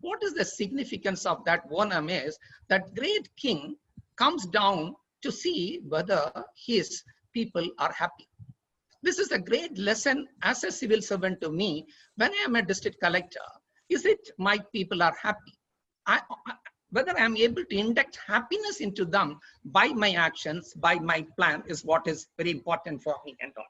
What is the significance of that Onam is that great king comes down to see whether his people are happy. This is a great lesson as a civil servant to me when I am a district collector. Is it my people are happy? Whether I am able to inject happiness into them by my actions, by my plan is what is very important for me and all.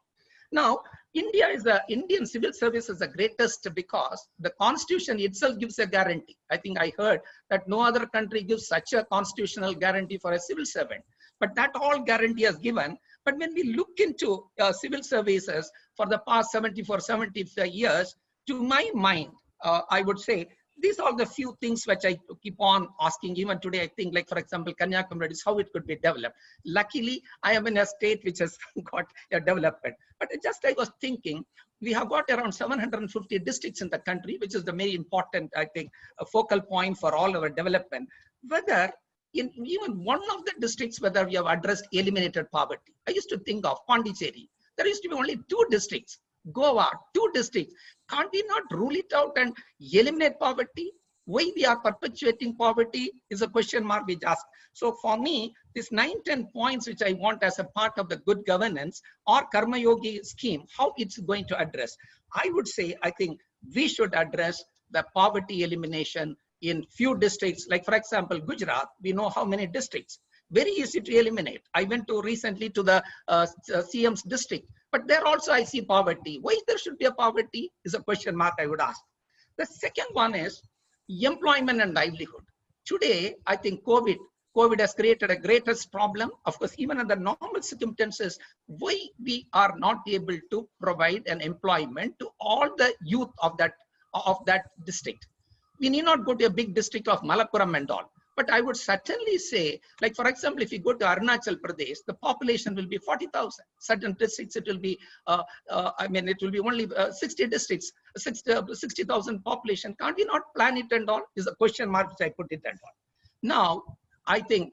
Now, Indian civil service is the greatest because the constitution itself gives a guarantee. I think I heard that no other country gives such a constitutional guarantee for a civil servant, but that all guarantee is given. But when we look into civil services for the past 75 years, to my mind, I would say these are the few things which I keep on asking. Even today, I think, like for example, Kanyakumari is how it could be developed. Luckily, I am in a state which has got a development. But I was thinking, we have got around 750 districts in the country, which is the very important, I think, a focal point for all our development. Whether in even one of the districts, whether we have addressed eliminated poverty. I used to think of Pondicherry. There used to be only 2 districts. Goa, 2 districts. Can't we not rule it out and eliminate poverty? Why we are perpetuating poverty is a question mark which asked. So for me, this 9-10 points which I want as a part of the good governance or Karma Yogi scheme, how it's going to address. I would say, I think we should address the poverty elimination in few districts. Like for example, Gujarat, we know how many districts. Very easy to eliminate. I went to recently to the CM's district, but there also I see poverty. Why there should be a poverty is a question mark I would ask. The second one is employment and livelihood. Today, I think COVID has created a greatest problem. Of course, even under normal circumstances, why we are not able to provide an employment to all the youth of that district. We need not go to a big district of Malappuram and all. But I would certainly say, like for example, if you go to Arunachal Pradesh, the population will be 40,000. Certain districts, it will be, it will be only 60 districts, 60,000 population. Can't we not plan it and all? Is a question mark which I put it and all. Now, I think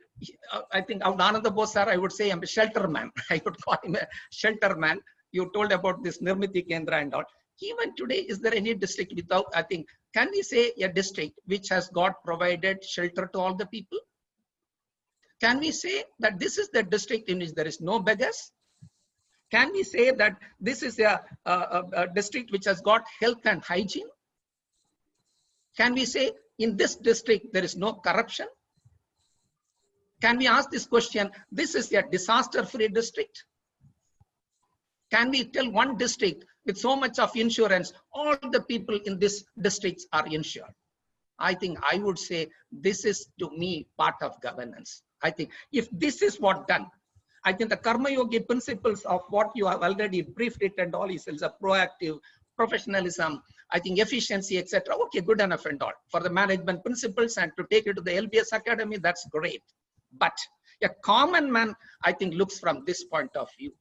of Ananda Bose sir, I would say I'm a shelter man. I would call him a shelter man. You told about this Nirmiti Kendra and all. Even today, is there any district without, I think, can we say a district which has got provided shelter to all the people? Can we say that this is the district in which there is no beggars? Can we say that this is a district which has got health and hygiene? Can we say in this district there is no corruption? Can we ask this question, this is a disaster-free district? Can we tell one district with so much of insurance, all the people in this districts are insured? I think I would say this is to me part of governance. I think if this is what done, I think the Karma Yogi principles of what you have already briefed it and all is a proactive professionalism, I think efficiency, etc. Okay, good enough and all. For the management principles and to take it to the LBS Academy, that's great. But a common man, I think, looks from this point of view.